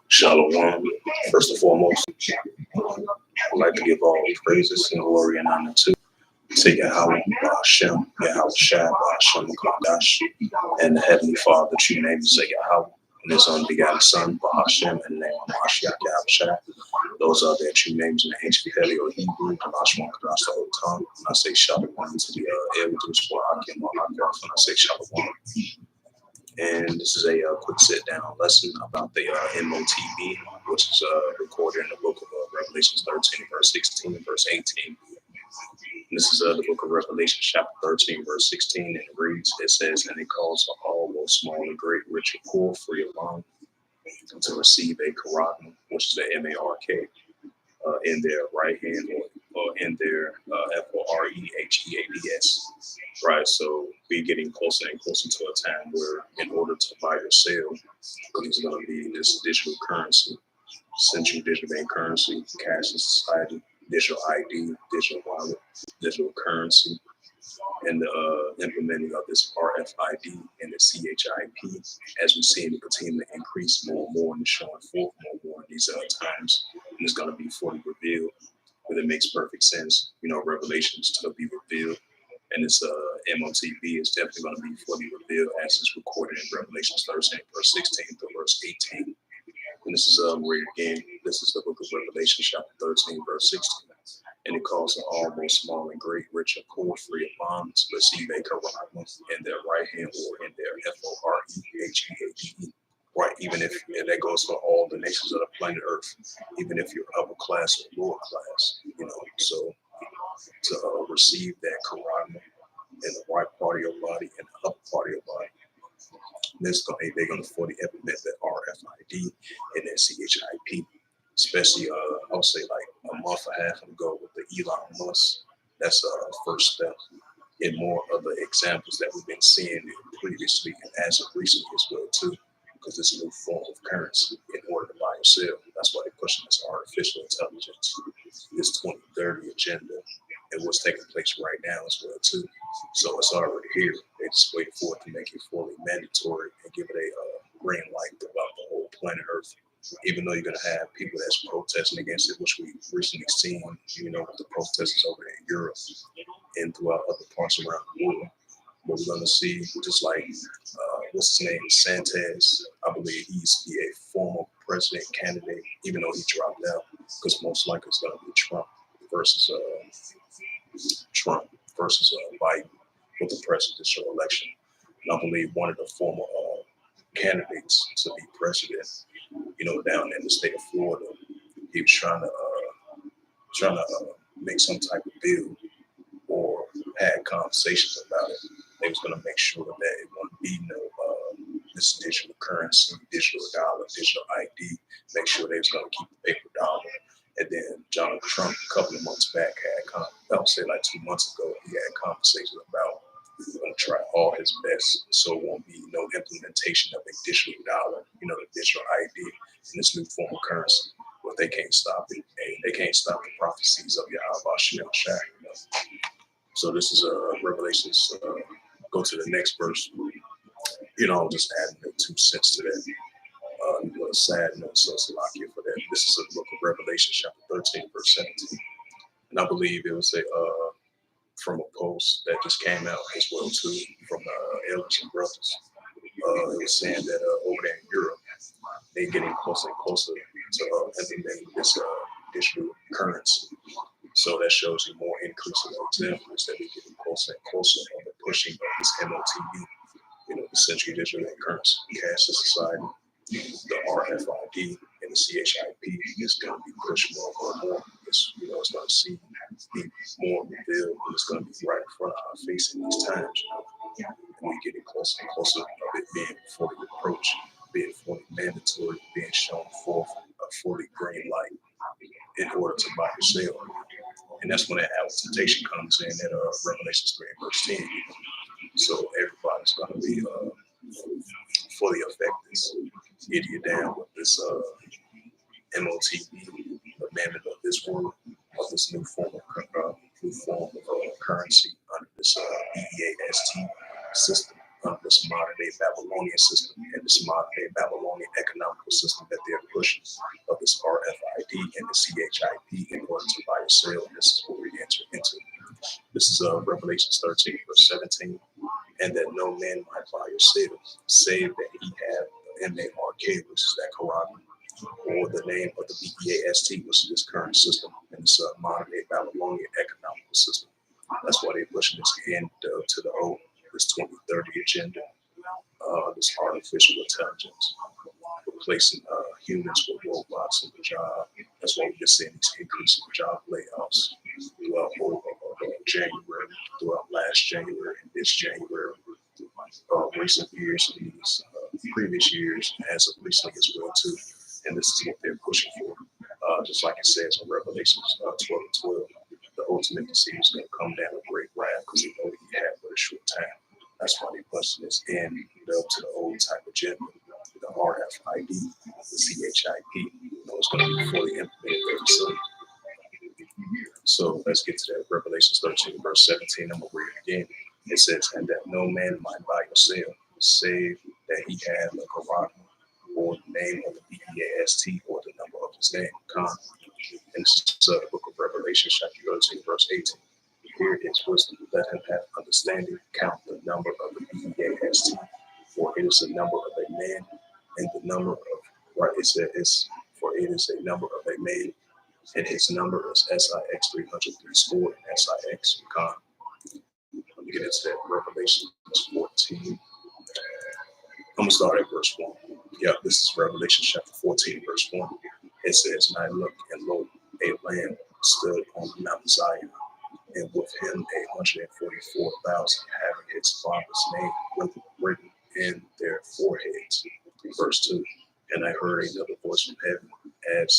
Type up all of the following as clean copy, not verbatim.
Shalom. First and foremost, I'd like to give all praises and glory and honor to Yahweh, Hashem, Yahweh Shai, Hashem, Kadosh, and the Heavenly Father, the true name is Yahweh, and His unbegotten Son, Hashem, and the name of Mashiach, Yahweh Shai. Those are their true names in the ancient Paleo Hebrew, Kadosh, Kadosh, the old tongue. When I say Shalom to the elders, for Hakim, or Hakim, when I say Shalom. And this is a quick sit-down lesson about the M.O.T.B, which is recorded in the book of Revelations 13, verse 16 and verse 18. And this is the book of Revelation, chapter 13, verse 16, and it reads, it says, and He calls for all, both small and great, rich and poor, free and bond, to receive a karadma, which is the M-A-R-K, in their right hand or in their F-O-R-E-H-E-A-D-S. Right, so we're getting closer and closer to a time where, in order to buy or sell, there's going to be this digital currency, central digital bank currency, cash in society, digital ID, digital wallet, digital currency, and the implementing of this RFID and the CHIP, as we see it continue to increase more and more, and showing forth more and more in these times, and it's going to be fully revealed, but it makes perfect sense, revelations to be revealed. And this M.O.T.B is definitely going to be fully revealed as it's recorded in Revelations 13, verse 16 to verse 18. And this is read again. This is the book of Revelation, chapter 13, verse 16. And it calls for all, both small and great, rich and poor, free and bond, to receive a karadma in their right hand or in their F-O-R-E-H-E-A-D-E. Right, even if that goes for all the nations of the planet Earth, even if you're upper class or lower class, so to receive that karadma in the right part of your body and the upper part of your body. They're going to fully implement that RFID and that CHIP, especially I would say like a month and a half ago with the Elon Musk. That's a first step in more of the examples that we've been seeing previously and as of recently as well too, because it's a new form of currency in order to buy or sell. That's why they're pushing this artificial intelligence, this 2030 agenda, and what's taking place right now as well too. So it's already here. They just waiting for it to make it fully mandatory and give it a green light throughout the whole planet Earth. Even though you're going to have people that's protesting against it, which we've recently seen, with the protesters over in Europe and throughout other parts around the world. But we're going to see, just like, what's his name, Santos, I believe he used to be a former president candidate, even though he dropped out, because most likely it's going to be Trump versus Biden with the presidential election. And I believe one of the former candidates to be president, down in the state of Florida, he was trying to make some type of bill or had conversations about it. They was going to make sure that it wouldn't be no this digital currency, digital dollar, digital ID. Make sure they was going to keep the paper dollar. And then Donald Trump, a couple of months back, I would say like 2 months ago, he had conversations about he's going to try all his best so it won't be no implementation of a digital dollar, the digital ID in this new form of currency. But they can't stop it. And they can't stop the prophecies of Yahweh Shai. So this is Revelations. Go to the next verse. Just adding the 2 cents to that. A little sad note, so it's a lot here for that. This is the book of Revelation, chapter 13, verse 17. And I believe it was from a post that just came out as well too from elders and brothers. It was saying that over there in Europe, they're getting closer and closer to implementing this digital currency. So that shows you more increasing examples that we're getting closer and closer on the pushing of this M.O.T.B, the central digital currency, cash in society, the RFID and the CHIP is going to be pushed more and more. It's going to be more revealed, and it's going to be right in front of our face in these times. And we're getting closer and closer of it being fully approached, being fully mandatory, being shown forth a fully green light in order to buy or sell. And that's when that temptation comes in at Revelation 3 verse 10. So everybody's going to be fully affected, idiot down with this M.O.T.B, the amendment of this world, of this new form of currency under this EEAST system, under this modern day Babylonian system and this modern day Babylonian economical system that they're pushing of this RFID and the CHIP in order to buy or sell. And this is what we enter into. This is Revelations 13, verse 17. And that no man might buy or sell, save that he have the M.A.T.B, which is that Quran, or the name of the B.E.A.S.T, which is this current system, and this modern day Babylonian economical system. That's why they're pushing this end to the old, this 2030 agenda, this artificial intelligence, replacing humans with robots in the job. That's why we're just seeing these increasing job layoffs throughout January, throughout last January and this January, recent years and these previous years, as of recently as well too. And this is what they're pushing for. Just like it says in Revelations 12:12, the ultimate deceiver is going to come down with great wrath because they know that he had but a short time. That's why they're busting this in to the old type of agenda, the RFID, the CHIP. It's going to be fully implemented very soon. So let's get to that. Revelation 13, verse 17. I'm going to read it again. It says, and that no man might buy or sell, save that he have a Quran, or the name of the B.E.A.S.T, or the number of his name, Khan. And this is the book of Revelation, chapter 13, verse 18. Here is wisdom. Let him have understanding. Count the number of the B.E.A.S.T, for it is the number of a man, and the number of, right, it says, for it is a number of a man, and his number is SIX 303 score and SIX Khan. Let me get into that. Revelation 14. I'm going to start at verse 1. Yeah, this is Revelation chapter 14, verse 1. It says, and I looked, and lo, a lamb stood on Mount Zion, and with him 144,000, having his father's name written in their foreheads. Verse 2. And I heard another voice from heaven, as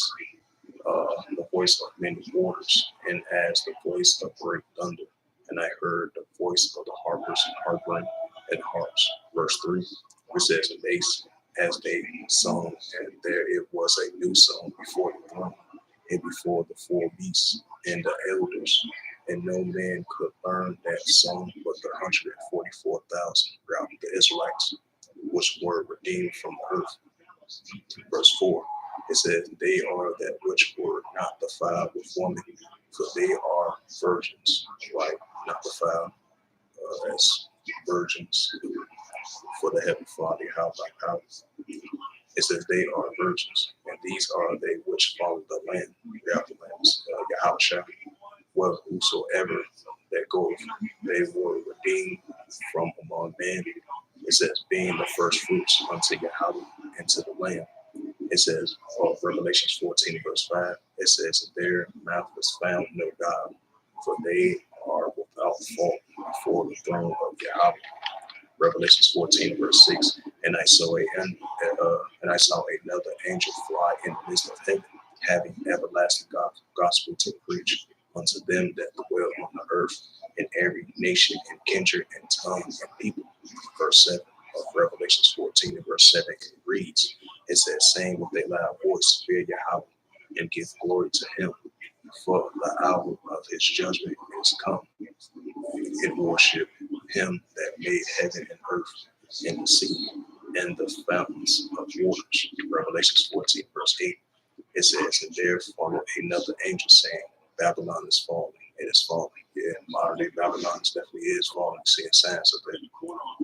the voice of many waters, and as the voice of great thunder. And I heard the voice of the harpers harping and harps. Verse 3, it says, and they, as they sung, and there it was a new song before the throne, and before the four beasts and the elders. And no man could learn that song but the 144,000 throughout the Israelites, which were redeemed from the earth. Verse 4, it says, they are that which were not defiled with woman, for they are virgins, right? Not defiled as virgins for the heavenly Father, how by how. It says they are virgins, and these are they which follow the Lamb, the Lamb's, Yahushua. Well, whosoever that goeth, they were redeemed from among men. It says, being the first fruits unto Yahweh and to the Lamb. It says, Revelation 14, verse 5, it says, their mouth was found no God, for they are without fault before the throne of Yahweh. Revelation 14, verse 6, and I saw another angel fly in the midst of heaven, having everlasting gospel to preach unto them that dwell on the earth, in every nation and kindred and tongue and people. Verse 7 of Revelation 14 and verse 7, it reads, it says, saying with a loud voice, fear Yahweh, and give glory to him, for the hour of his judgment is come, and worship him that made heaven and earth and the sea and the fountains of waters. Revelation 14, verse 8, it says, and there followed another angel saying, Babylon is falling, it is falling. Yeah, modern day Babylon definitely is falling, seeing signs of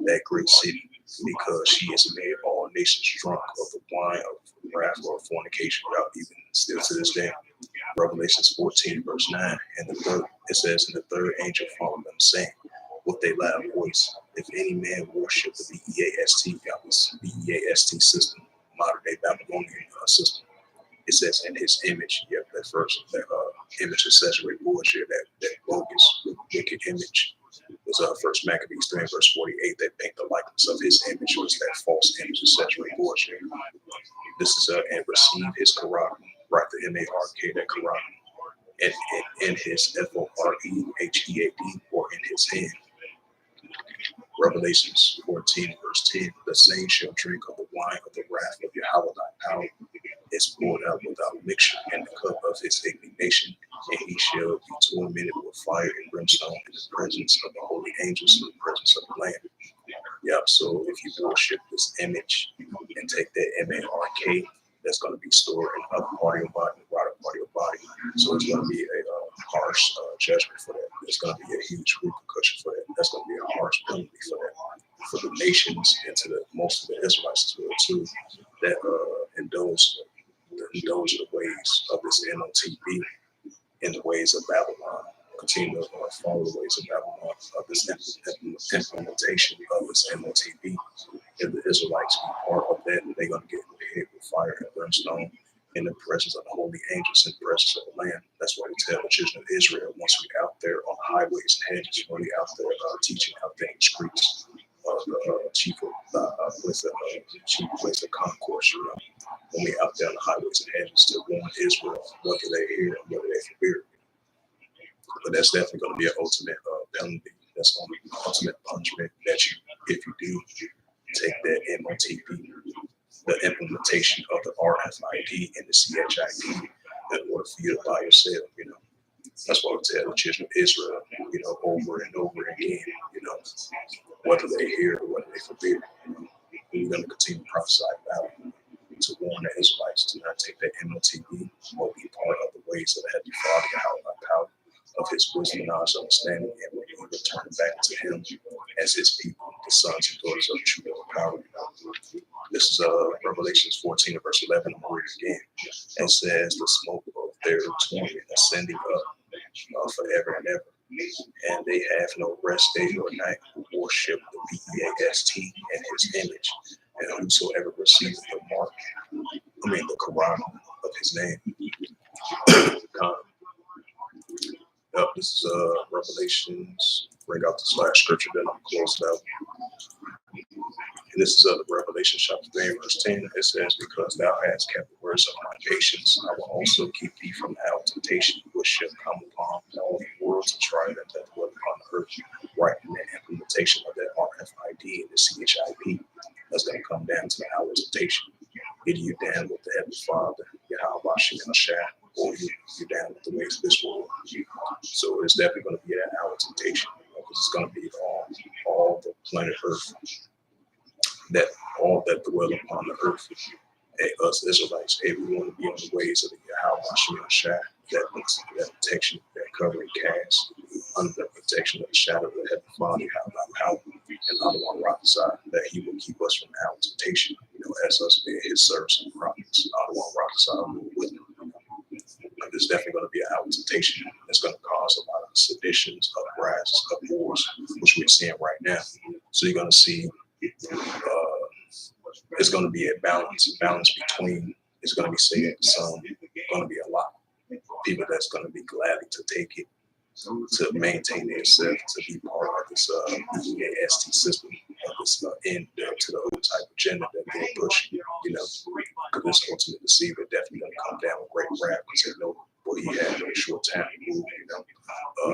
that great city, because she has made all nations drunk of the wine of wrath or fornication, without even still to this day. Revelation 14, verse 9, and the third, it says, and the third angel followed them, saying, with a loud voice, if any man worship the B.E.A.S.T, B.E.A.S.T system, modern day Babylonian system, it says in his image, that first image of saturated bullshit, that bogus, wicked image was first Maccabees 3 verse 48, that paint the likeness of his image, was that false image of saturated bullshit. This is and receive his Quran, right, the M.A.R.K, that Quran, and in his F-O-R-E-H-E-A-D, or in his hand. Revelations 14, verse 10, the same shall drink of the wine of the wrath of Yahweh thy power, is poured out without mixture in the cup of his indignation, and he shall be tormented with fire and brimstone in the presence of the holy angels, in the presence of the Lamb. Yep. So if you worship this image and take that M-A-R-K, that's going to be stored in the upper part of your body, the right part of your body. So it's going to be a harsh judgment for that. There's going to be a huge repercussion for that. That's going to be a harsh penalty for that. For the nations and to the most of the Israelites as well too, that indulge the ways of this M.O.T.B. in the ways of Babylon. Continue to follow the ways of Babylon of this implementation of this M.O.T.B. If the Israelites be part of that, they're going to get hit with fire and brimstone in the presence of the holy angels, in the presence of the Lamb. That's why we tell the children of Israel, once we're out there on highways and hedges, when we're out there teaching out there in the streets, the chief place of concourse, when we're out there on the highways and hedges to warn Israel, whether they hear and whether they fear. But that's definitely going to be an ultimate penalty. That's going to be the ultimate punishment that you, if you do take that M.O.T.B, the implementation of the RFID and the CHID in order for you to buy yourself, That's why we tell the children of Israel, over and over again, whether they hear or whether they forbid. We're going to continue to prophesy about it, to warn the Israelites to not take that M.O.T.B or be part of the ways of the Heavenly Father, how power of His wisdom, knowledge, understanding, and when we return back to Him as His people, the sons and daughters of the true power. This is Revelations 14 and verse 11. I'm going to read it again. It says, the smoke of their torment ascending up forever and ever. And they have no rest day or night who worship the B-E-A-S-T and His image. And whosoever receives the mark, the Quran of His name. This is Revelations. Bring out this last scripture, then I'm closed out. And this is Revelation chapter 3, verse 10. It says, because thou hast kept the words of my patience, I will also keep thee from the hour of temptation, which shall come upon all the world to try them that dwell upon the earth. Right in the implementation of that RFID and the CHIP, that's going to come down to the hour of temptation. Either you down with the Heavenly Father, Yahweh Shem Shah, or you're down with the ways of this world. So it's definitely going to be that hour of temptation, because it's going to be all the planet Earth, that all that dwell upon the earth, us Israelites, everyone to be on the ways of the Yahweh Shem Shah, that protection, that covering cast under the protection of the shadow of the Heavenly Father, how and other one rock side, that He will keep us from our temptation, as us being His servants and prophets. Other one rock side with Him. There's definitely going to be an out temptation that's going to cause a lot of seditions, uprisings, of wars, which we're seeing right now. So you're going to see it's going to be a balance between, it's going to be said some, going to be a lot people that's going to be glad to take it, to maintain themselves, to be part of this EAST system, of this end to the old type agenda that they push, because this ultimate deceiver definitely going to come down with great wrath, because they know what he had no short time to move,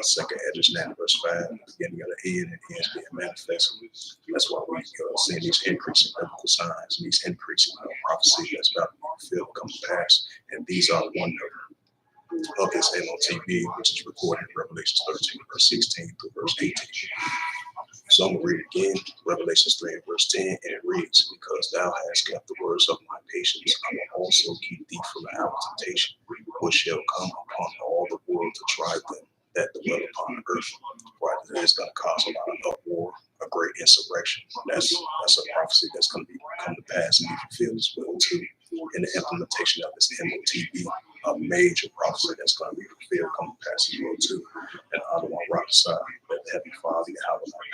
second Edges 9 verse 5, beginning of the end, and ends being manifested. That's why we seeing these increasing biblical signs, and these increasing prophecies that's about to be fulfilled come to pass. And these are one of this M.O.T.B, which is recorded in Revelation 13, verse 16 through verse 18. So I'm going to read it again, Revelations 3 and verse 10, and it reads, because thou hast kept the words of my patience, I will also keep thee from the hour of temptation, which shall come upon all the world to try them that dwell upon the earth. Right, it is going to cause a lot of uproar, a great insurrection. That's a prophecy that's going to come to pass and be fulfilled as well too. In the implementation of this M.O.T.B, a major prophecy that's going to be fulfilled, come to pass as well too. And I don't want to rock aside that the Heavenly Father,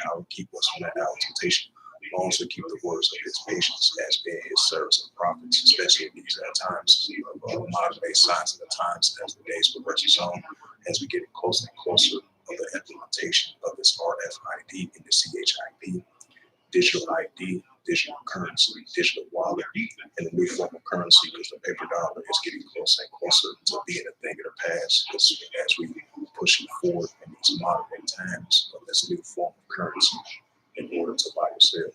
how to keep us from that hour of temptation, also keep the words of His patience as being His servants and prophets, especially in these times of modern day signs of the times as the days progress on, as we get closer and closer of the implementation of this RFID and the CHIP, digital ID, digital currency, digital wallet, and the new form of currency, because the paper dollar is getting closer and closer to being a thing of the past, as we push forward in these modern day times of this new form of currency in order to buy yourself.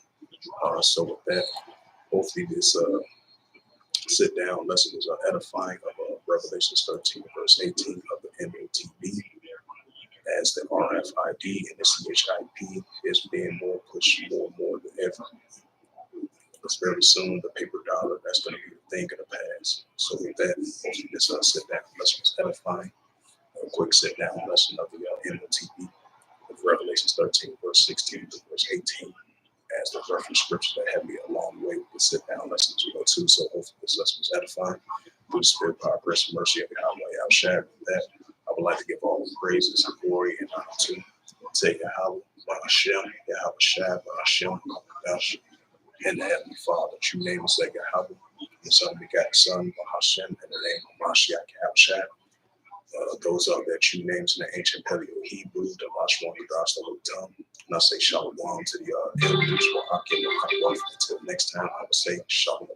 So with that, hopefully this sit down lesson is edifying of Revelation 13 verse 18 of the M.O.T.B. as the RFID and the CHIP is being more pushed more and more than ever. Because very soon the paper dollar, that's going to be the thing of the past. So with that, hopefully this sit down lesson was edifying. A quick sit down lesson of the M.O.T.B. of Revelations 13, verse 16 to verse 18, as the reference scripture that had me a long way with the sit down lessons too. So hopefully this lesson was edifying. Through the spirit, power, grace, and mercy of Yahweh, I'll share with that. I would like to give all the praises and glory and honor to Yahweh, Hashem, Yahweh Shai, Hashem, Kodash, and the Heavenly Father. True name is Yahweh, the Son begat the Son, Hashem, and the name of Mashiach Yahweh Shai. Those are their true names in the ancient Paleo Hebrew, the Lashwan, the Gospel of Tongue. And I say shalom to the elders for Akim and Hakwa. Until next time, I will say shalom.